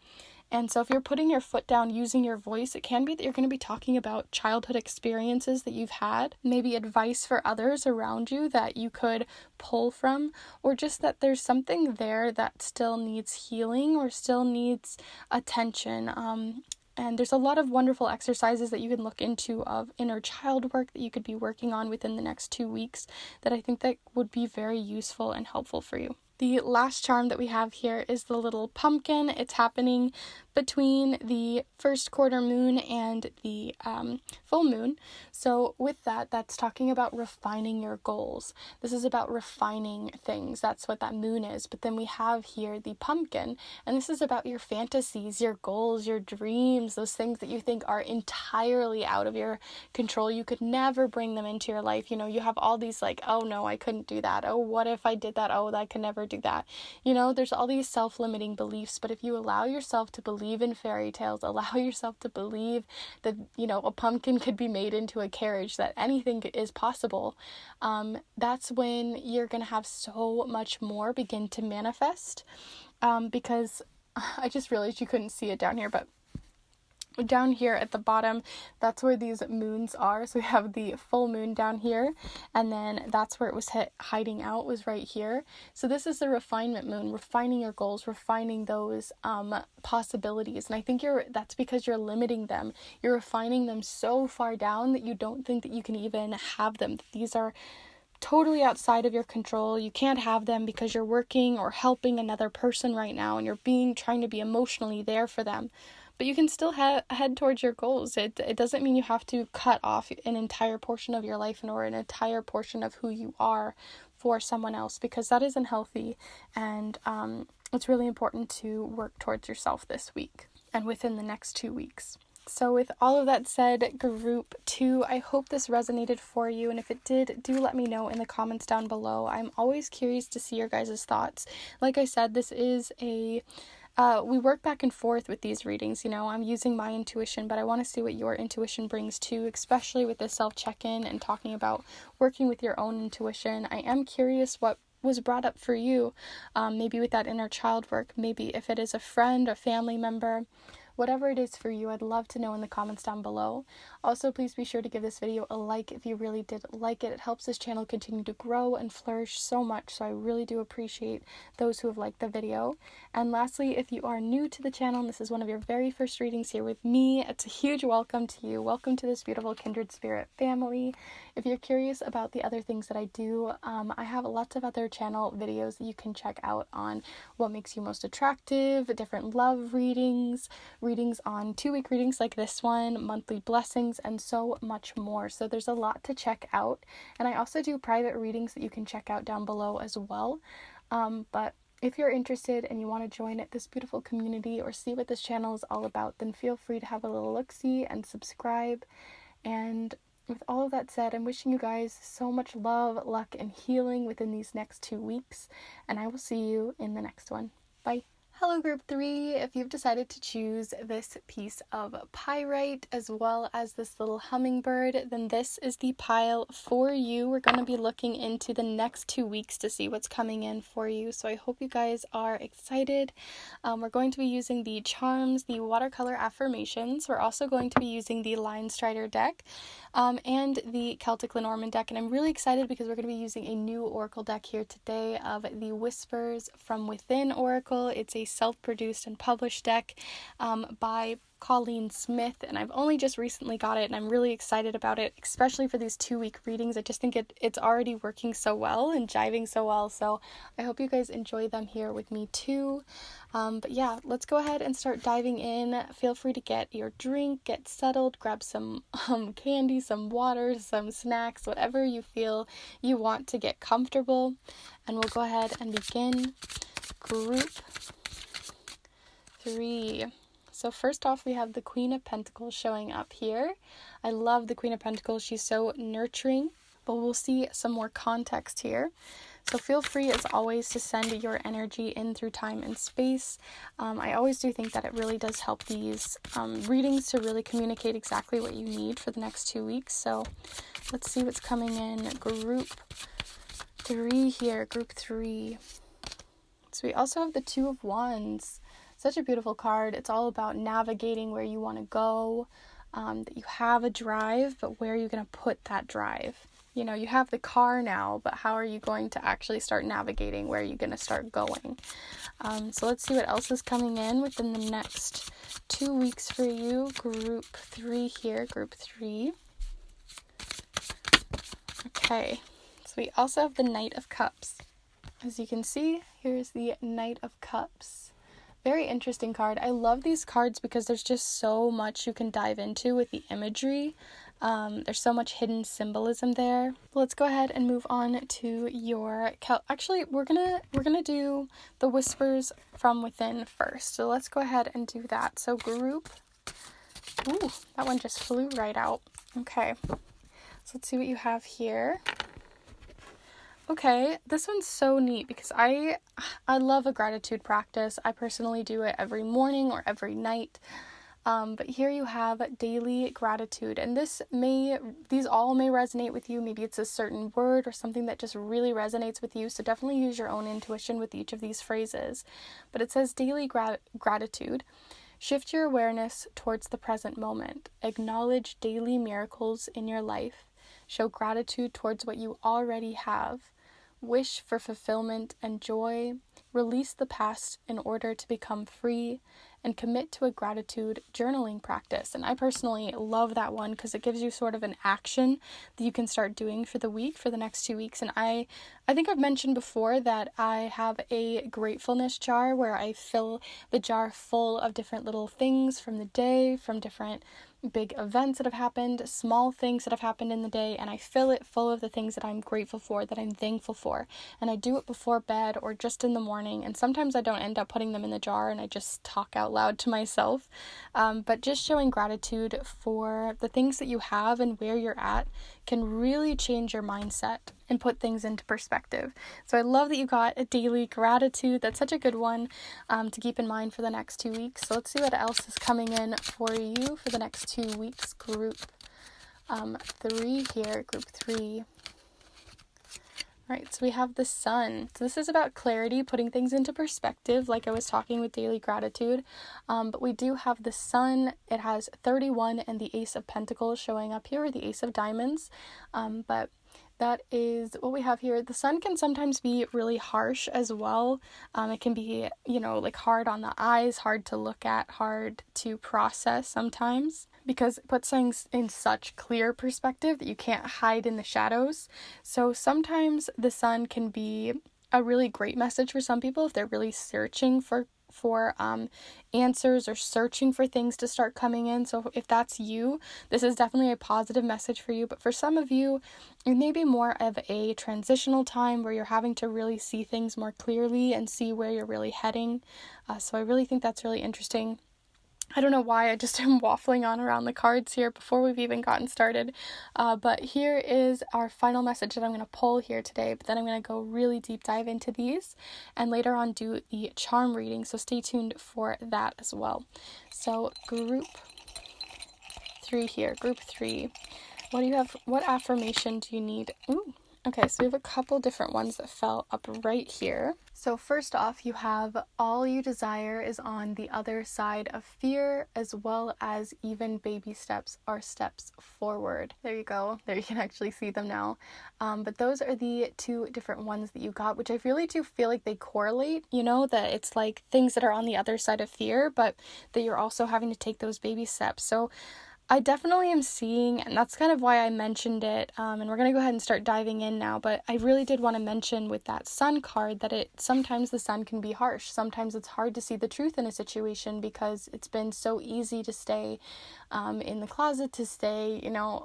And so if you're putting your foot down using your voice, it can be that you're going to be talking about childhood experiences that you've had, maybe advice for others around you that you could pull from, or just that there's something there that still needs healing or still needs attention. And there's a lot of wonderful exercises that you can look into of inner child work that you could be working on within the next 2 weeks that I think that would be very useful and helpful for you. The last charm that we have here is the little pumpkin. It's happening between the first quarter moon and the full moon. So with that, that's talking about refining your goals. This is about refining things. That's what that moon is. But then we have here the pumpkin, and this is about your fantasies, your goals, your dreams, those things that you think are entirely out of your control. You could never bring them into your life. You have all these oh no, I couldn't do that. Oh, what if I did that? Oh, I could never do that. There's all these self-limiting beliefs, but if you allow yourself to believe in fairy tales, allow yourself to believe that, a pumpkin could be made into a carriage, that anything is possible, that's when you're going to have so much more begin to manifest, because I just realized you couldn't see it down here, but down here at the bottom, that's where these moons are. So we have the full moon down here, and then that's where it was hiding out, was right here. So this is the refinement moon, refining your goals, refining those possibilities. And I think that's because you're limiting them. You're refining them so far down that you don't think that you can even have them. These are totally outside of your control. You can't have them because you're working or helping another person right now, and you're trying to be emotionally there for them. But you can still head towards your goals. It doesn't mean you have to cut off an entire portion of your life or an entire portion of who you are for someone else, because that isn't healthy. And it's really important to work towards yourself this week and within the next 2 weeks. So with all of that said, group 2, I hope this resonated for you. And if it did, do let me know in the comments down below. I'm always curious to see your guys' thoughts. Like I said, this is a we work back and forth with these readings. I'm using my intuition, but I want to see what your intuition brings too, especially with this self-check-in and talking about working with your own intuition. I am curious what was brought up for you, maybe with that inner child work, maybe if it is a friend or family member. Whatever it is for you, I'd love to know in the comments down below. Also, please be sure to give this video a like if you really did like it. It helps this channel continue to grow and flourish so much, so I really do appreciate those who have liked the video. And lastly, if you are new to the channel and this is one of your very first readings here with me, it's a huge welcome to you. Welcome to this beautiful kindred spirit family. If you're curious about the other things that I do, I have lots of other channel videos that you can check out on what makes you most attractive, different love readings on 2-week readings like this one, monthly blessings, and so much more. So there's a lot to check out. And I also do private readings that you can check out down below as well. But if you're interested and you want to join this beautiful community or see what this channel is all about, then feel free to have a little look-see and subscribe. And with all of that said, I'm wishing you guys so much love, luck, and healing within these next 2 weeks. And I will see you in the next one. Bye. Hello group 3, if you've decided to choose this piece of pyrite as well as this little hummingbird, then this is the pile for you. We're going to be looking into the next 2 weeks to see what's coming in for you, so I hope you guys are excited. We're going to be using the charms, the watercolor affirmations. We're also going to be using the Lion Strider deck and the Celtic Lenormand deck, and I'm really excited because we're going to be using a new oracle deck here today of the Whispers from Within oracle. It's a self-produced and published deck by Colleen Smith, and I've only just recently got it, and I'm really excited about it, especially for these 2-week readings. I just think it's already working so well and jiving so well, so I hope you guys enjoy them here with me too. But yeah, let's go ahead and start diving in. Feel free to get your drink, get settled, grab some candy, some water, some snacks, whatever you feel you want to get comfortable, and we'll go ahead and begin group 3. So first off, we have the Queen of Pentacles showing up here. I love the Queen of Pentacles. She's so nurturing, but we'll see some more context here. So feel free, as always, to send your energy in through time and space. I always do think that it really does help these readings to really communicate exactly what you need for the next 2 weeks. So let's see what's coming in group 3 here, group 3. So we also have the Two of Wands. Such a beautiful card. It's all about navigating where you want to go, that you have a drive, but where are you going to put that drive? You have the car now, but how are you going to actually start navigating where you're going to start going? So let's see what else is coming in within the next 2 weeks for you. Group 3 here, group 3. Okay, so we also have the Knight of Cups. As you can see, here's the Knight of Cups. Very interesting card. I love these cards because there's just so much you can dive into with the imagery. There's so much hidden symbolism there. Let's go ahead and move on to your actually, we're gonna do the Whispers from Within first. So let's go ahead and do that. So group, ooh, that one just flew right out. Okay, so let's see what you have here. Okay, this one's so neat because I love a gratitude practice. I personally do it every morning or every night. But here you have daily gratitude, and these all may resonate with you. Maybe it's a certain word or something that just really resonates with you. So definitely use your own intuition with each of these phrases. But it says daily gratitude. Shift your awareness towards the present moment. Acknowledge daily miracles in your life. Show gratitude towards what you already have. Wish for fulfillment and joy. Release the past in order to become free. And commit to a gratitude journaling practice. And I personally love that one because it gives you sort of an action that you can start doing for the week, for the next 2 weeks. And I think I've mentioned before that I have a gratefulness jar where I fill the jar full of different little things from the day, from different big events that have happened, small things that have happened in the day, and I fill it full of the things that I'm grateful for, that I'm thankful for. And I do it before bed or just in the morning, and sometimes I don't end up putting them in the jar and I just talk out loud to myself. But just showing gratitude for the things that you have and where you're at can really change your mindset and put things into perspective. So I love that you got a daily gratitude. That's such a good one to keep in mind for the next 2 weeks. So let's see what else is coming in for you for the next 2 weeks. Group 3 here, group 3. Right, so we have the sun. So this is about clarity, putting things into perspective, like I was talking with daily gratitude. But we do have the sun. It has 31 and the Ace of Pentacles showing up here, or the Ace of Diamonds. But that is what we have here. The sun can sometimes be really harsh as well. It can be, like hard on the eyes, hard to look at, hard to process sometimes, because it puts things in such clear perspective that you can't hide in the shadows. So sometimes the sun can be a really great message for some people if they're really searching for answers or searching for things to start coming in. So if that's you, this is definitely a positive message for you. But for some of you, it may be more of a transitional time where you're having to really see things more clearly and see where you're really heading. So I really think that's really interesting. I don't know why I just am waffling on around the cards here before we've even gotten started. But here is our final message that I'm going to pull here today. But then I'm going to go really deep dive into these and later on do the charm reading. So stay tuned for that as well. So group 3 here. Group 3. What do you have? What affirmation do you need? Ooh. Okay, so we have a couple different ones that fell up right here. So first off, you have all you desire is on the other side of fear, as well as even baby steps are steps forward. There you go. There you can actually see them now. But those are the 2 different ones that you got, which I really do feel like they correlate, that it's like things that are on the other side of fear, but that you're also having to take those baby steps. So I definitely am seeing, and that's kind of why I mentioned it, and we're going to go ahead and start diving in now, but I really did want to mention with that sun card that sometimes the sun can be harsh. Sometimes it's hard to see the truth in a situation because it's been so easy to stay in the closet, to stay,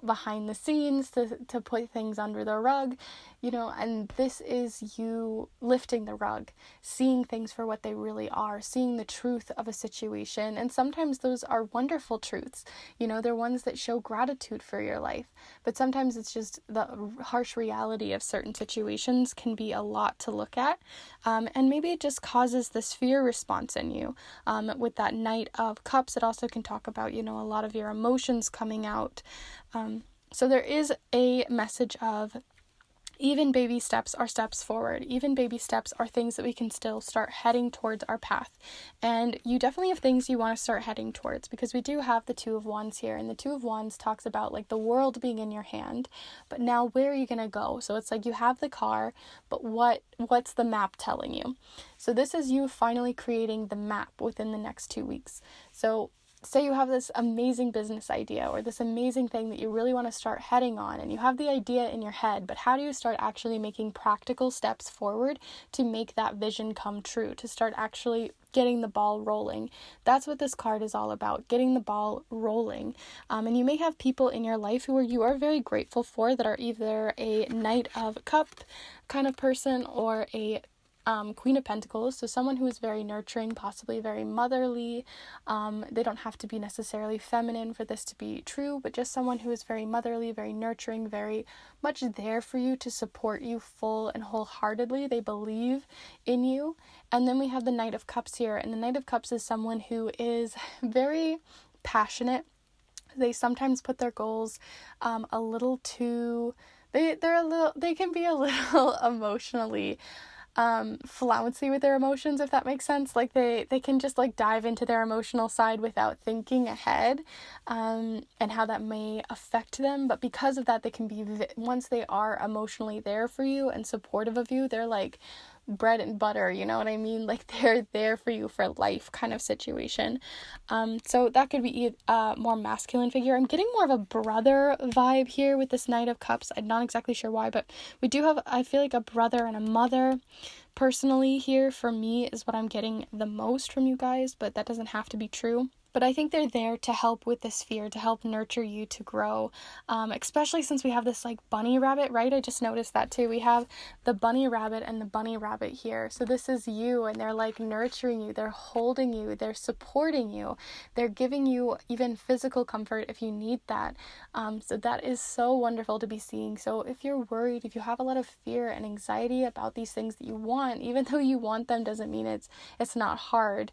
behind the scenes, to put things under the rug, and this is you lifting the rug, seeing things for what they really are, seeing the truth of a situation. And sometimes those are wonderful truths, they're ones that show gratitude for your life. But sometimes it's just the harsh reality of certain situations can be a lot to look at. And maybe it just causes this fear response in you. With that Knight of Cups, it also can talk about, a lot of your emotions coming out. So there is a message of even baby steps are steps forward. Even baby steps are things that we can still start heading towards our path. And you definitely have things you want to start heading towards, because we do have the 2 of Wands here. And the 2 of Wands talks about like the world being in your hand. But now where are you going to go? So it's like you have the car, but what's the map telling you? So this is you finally creating the map within the next 2 weeks. So say you have this amazing business idea or this amazing thing that you really want to start heading on, and you have the idea in your head, but how do you start actually making practical steps forward to make that vision come true, to start actually getting the ball rolling? That's what this card is all about, getting the ball rolling. And you may have people in your life who you are very grateful for that are either a Knight of Cup kind of person or a Queen of Pentacles, so someone who is very nurturing, possibly very motherly. They don't have to be necessarily feminine for this to be true, but just someone who is very motherly, very nurturing, very much there for you, to support you full and wholeheartedly. They believe in you. And then we have the Knight of Cups here, and the Knight of Cups is someone who is very passionate. They sometimes put their goals a little too, they can be a little emotionally flouncy with their emotions, if that makes sense. Like they can just like dive into their emotional side without thinking ahead, and how that may affect them. But because of that, they can be, once they are emotionally there for you and supportive of you, they're like bread and butter, you know what I mean? Like they're there for you for life kind of situation. So that could be a more masculine figure. I'm getting more of a brother vibe here with this Knight of Cups. I'm not exactly sure why, but we do have, I feel like, a brother and a mother personally here for me is what I'm getting the most from you guys, but that doesn't have to be true. But I think they're there to help with this fear, to help nurture you to grow, especially since we have this like bunny rabbit, right? I just noticed that too. We have the bunny rabbit and the bunny rabbit here. So this is you, and they're like nurturing you, they're holding you, they're supporting you, they're giving you even physical comfort if you need that. So that is so wonderful to be seeing. So if you're worried, if you have a lot of fear and anxiety about these things that you want, even though you want them doesn't mean it's not hard.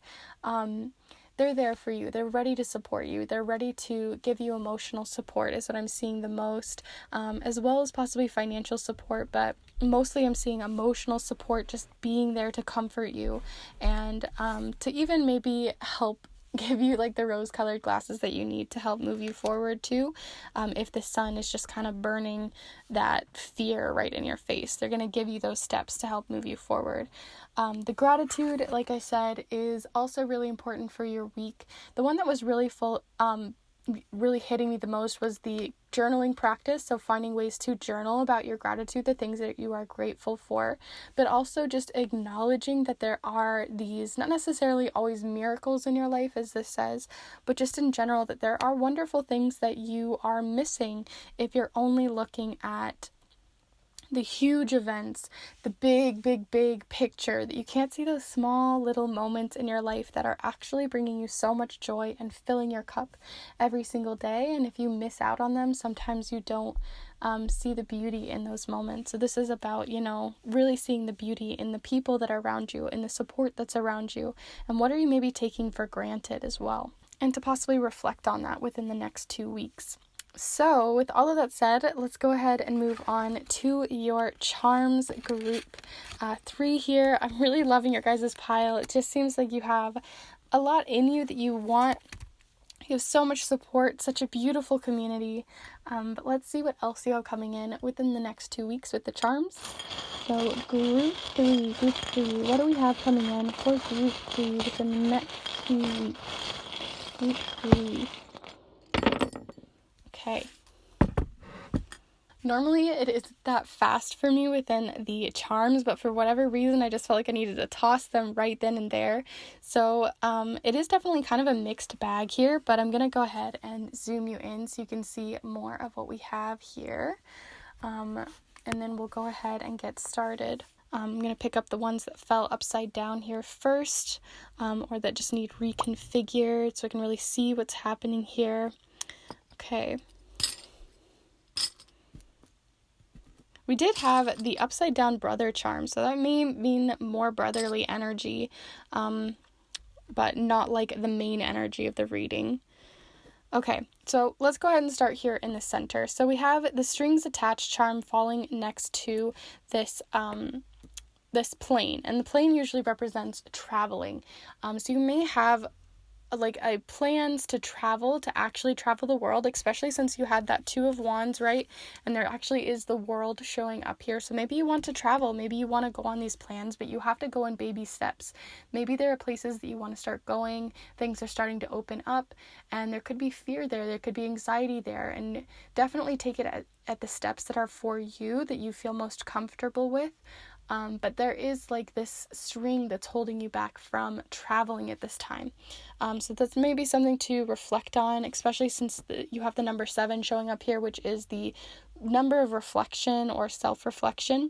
They're there for you. They're ready to support you. They're ready to give you emotional support is what I'm seeing the most, as well as possibly financial support, but mostly I'm seeing emotional support, just being there to comfort you and to even maybe help give you like the rose-colored glasses that you need to help move you forward too. If the sun is just kind of burning that fear right in your face, they're going to give you those steps to help move you forward. The gratitude, like I said, is also really important for your week. The one that was really really hitting me the most was the journaling practice. So finding ways to journal about your gratitude, the things that you are grateful for, but also just acknowledging that there are these, not necessarily always miracles in your life as this says, but just in general that there are wonderful things that you are missing if you're only looking at the huge events, the big picture, that you can't see those small little moments in your life that are actually bringing you so much joy and filling your cup every single day. And if you miss out on them, sometimes you don't see the beauty in those moments. So this is about, really seeing the beauty in the people that are around you, in the support that's around you, and what are you maybe taking for granted as well, and to possibly reflect on that within the next 2 weeks. So with all of that said, let's go ahead and move on to your charms group 3 here. I'm really loving your guys' pile. It just seems like you have a lot in you that you want. You have so much support, such a beautiful community. But let's see what else you have coming in within the next 2 weeks with the charms. So group 3, what do we have coming in for group 3 within the next 2 weeks? Group 3. Okay. Normally it is that fast for me within the charms, but for whatever reason I just felt like I needed to toss them right then and there. So it is definitely kind of a mixed bag here, but I'm going to go ahead and zoom you in so you can see more of what we have here. And then we'll go ahead and get started. I'm going to pick up the ones that fell upside down here first, or that just need reconfigured so I can really see what's happening here. Okay. We did have the upside down brother charm, so that may mean more brotherly energy, but not like the main energy of the reading. Okay, so let's go ahead and start here in the center. So we have the strings attached charm falling next to this this plane, and the plane usually represents traveling. So you may have plans to actually travel the world, especially since you had that 2 of Wands, right? And there actually is the world showing up here. So maybe you want to travel, maybe you want to go on these plans, but you have to go in baby steps. Maybe there are places that you want to start going, things are starting to open up, and there could be fear there could be anxiety there, and definitely take it at the steps that are for you, that you feel most comfortable with. But there is like this string that's holding you back from traveling at this time. So that's maybe something to reflect on, especially since you have the number 7 showing up here, which is the number of reflection or self-reflection.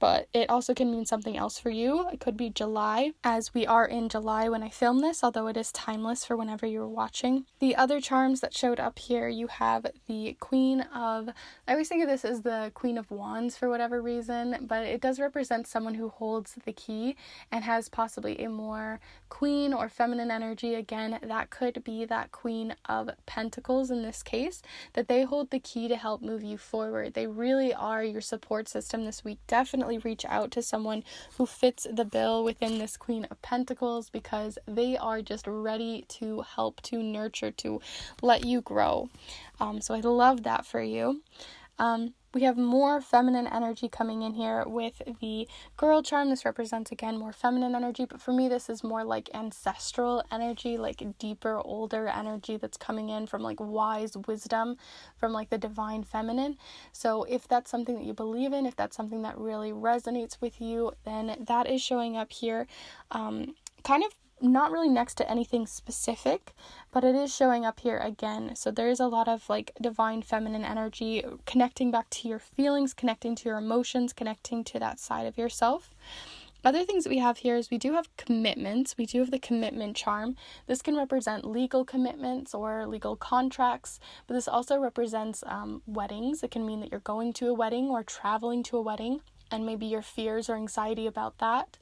But it also can mean something else for you. It could be July, as we are in July when I film this, although it is timeless for whenever you're watching. The other charms that showed up here, you have the Queen of... I always think of this as the Queen of Wands for whatever reason, but it does represent someone who holds the key and has possibly a more queen or feminine energy. Again, that could be that Queen of Pentacles in this case, that they hold the key to help move you forward. They really are your support system this week. Definitely reach out to someone who fits the bill within this Queen of Pentacles, because they are just ready to help, to nurture, to let you grow. So I love that for you. We have more feminine energy coming in here with the girl charm. This represents, again, more feminine energy, but for me, this is more like ancestral energy, like deeper, older energy that's coming in from like wise wisdom, from like the divine feminine. So if that's something that you believe in, if that's something that really resonates with you, then that is showing up here. Kind of not really next to anything specific, but it is showing up here again. So there is a lot of like divine feminine energy, connecting back to your feelings, connecting to your emotions, connecting to that side of yourself. Other things that we have here is we do have commitments. We do have the commitment charm. This can represent legal commitments or legal contracts, but this also represents weddings. It can mean that you're going to a wedding or traveling to a wedding, and maybe your fears or anxiety about that.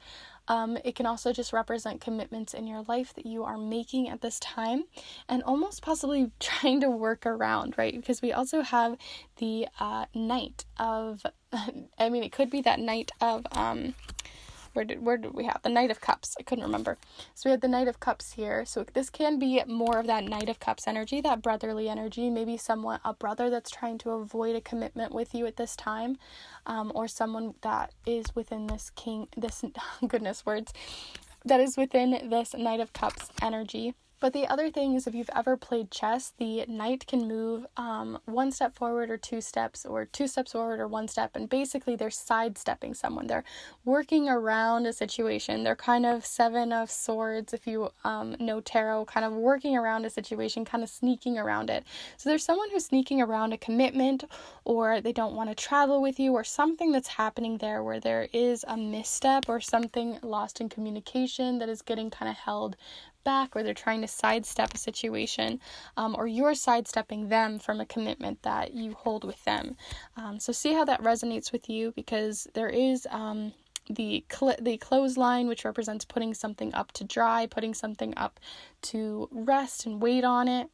It can also just represent commitments in your life that you are making at this time and almost possibly trying to work around, right? Because we also have the Knight of, it could be that Knight of, where did we have the Knight of Cups? I couldn't remember. So we have the Knight of Cups here. So this can be more of that Knight of Cups energy, that brotherly energy, maybe a brother that's trying to avoid a commitment with you at this time, or someone that is within that is within this Knight of Cups energy. But the other thing is, if you've ever played chess, the knight can move one step forward or two steps forward or one step, and basically they're sidestepping someone. They're working around a situation. They're kind of Seven of Swords, if you know tarot, kind of working around a situation, kind of sneaking around it. So there's someone who's sneaking around a commitment, or they don't want to travel with you, or something that's happening there where there is a misstep or something lost in communication that is getting kind of held back, or they're trying to sidestep a situation, or you're sidestepping them from a commitment that you hold with them. So see how that resonates with you, because there is the clothesline, which represents putting something up to dry, putting something up to rest and wait on it.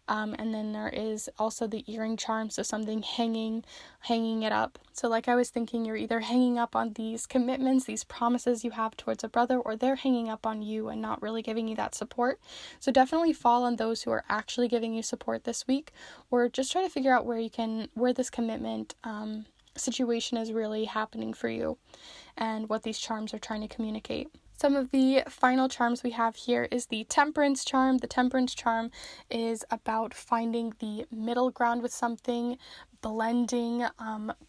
And then there is also the earring charm, so something hanging it up. So like I was thinking, you're either hanging up on these commitments, these promises you have towards a brother, or they're hanging up on you and not really giving you that support. So definitely fall on those who are actually giving you support this week, or just try to figure out where this commitment situation is really happening for you and what these charms are trying to communicate. Some of the final charms we have here is the Temperance charm. The Temperance charm is about finding the middle ground with something, blending,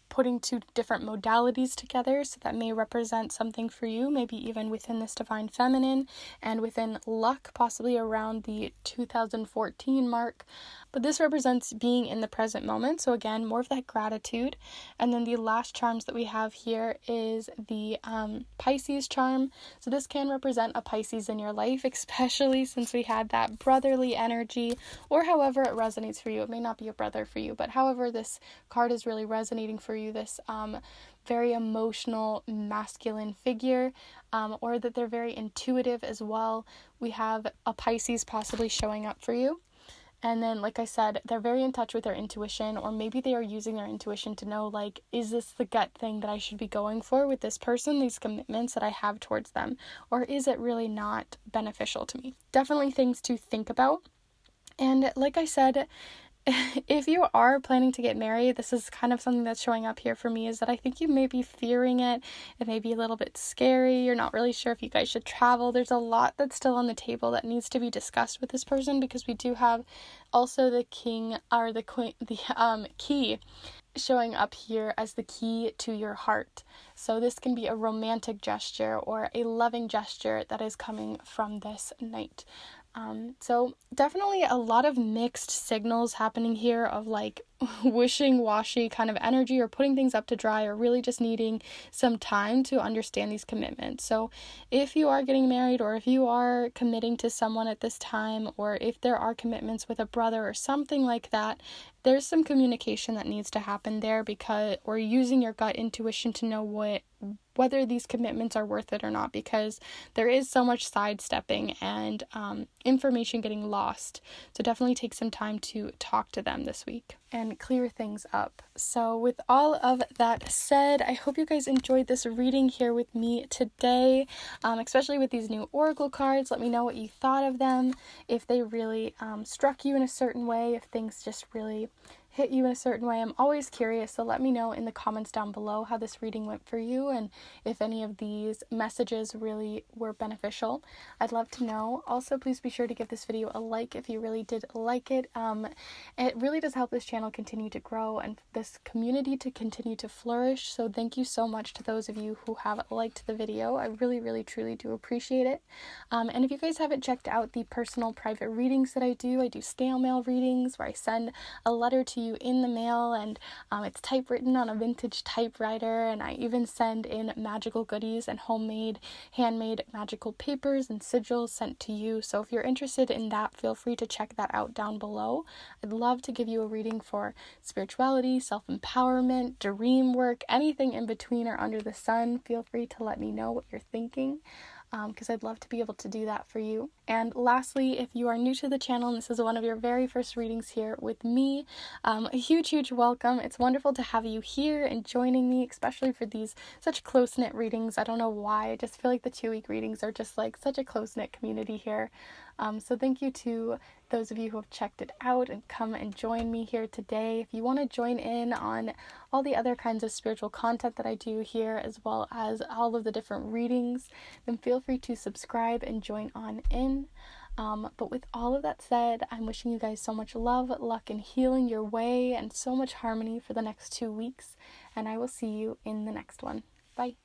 putting two different modalities together. So that may represent something for you, maybe even within this divine feminine and within luck, possibly around the 2014 mark. But this represents being in the present moment. So again, more of that gratitude. And then the last charms that we have here is the Pisces charm. So this can represent a Pisces in your life, especially since we had that brotherly energy, or however it resonates for you. It may not be a brother for you, but however this card is really resonating for you, this very emotional masculine figure, or that they're very intuitive as well. We have a Pisces possibly showing up for you. And then, like I said, they're very in touch with their intuition, or maybe they are using their intuition to know, like, is this the gut thing that I should be going for with this person, these commitments that I have towards them, or is it really not beneficial to me? Definitely things to think about. And like I said, if you are planning to get married, this is kind of something that's showing up here for me, is that I think you may be fearing it. It may be a little bit scary. You're not really sure if you guys should travel. There's a lot that's still on the table that needs to be discussed with this person, because we do have also the king or the queen, the key showing up here as the key to your heart. So this can be a romantic gesture or a loving gesture that is coming from this knight. So definitely a lot of mixed signals happening here of like wishy-washy kind of energy, or putting things up to dry, or really just needing some time to understand these commitments. So if you are getting married, or if you are committing to someone at this time, or if there are commitments with a brother or something like that, there's some communication that needs to happen there, because, or using your gut intuition to know whether these commitments are worth it or not, because there is so much sidestepping and information getting lost. So definitely take some time to talk to them this week and clear things up. So with all of that said, I hope you guys enjoyed this reading here with me today, especially with these new oracle cards. Let me know what you thought of them, if they really struck you in a certain way, if things just really hit you in a certain way. I'm always curious, so let me know in the comments down below how this reading went for you and if any of these messages really were beneficial. I'd love to know. Also, please be sure to give this video a like if you really did like it. It really does help this channel continue to grow and this community to continue to flourish, so thank you so much to those of you who have liked the video. I really truly do appreciate it. And if you guys haven't checked out the personal private readings that I do snail mail readings where I send a letter to you in the mail, and it's typewritten on a vintage typewriter, and I even send in magical goodies and homemade, handmade magical papers and sigils sent to you. So if you're interested in that, feel free to check that out down below. I'd love to give you a reading for spirituality, self-empowerment, dream work, anything in between or under the sun. Feel free to let me know what you're thinking, because I'd love to be able to do that for you. And lastly, if you are new to the channel and this is one of your very first readings here with me, a huge welcome. It's wonderful to have you here and joining me, especially for these such close-knit readings. I don't know why, I just feel like the 2-week readings are just like such a close-knit community here. So thank you to those of you who have checked it out and come and join me here today. If you want to join in on all the other kinds of spiritual content that I do here, as well as all of the different readings, then feel free to subscribe and join on in. But with all of that said, I'm wishing you guys so much love, luck, and healing your way, and so much harmony for the next 2 weeks. And I will see you in the next one. Bye.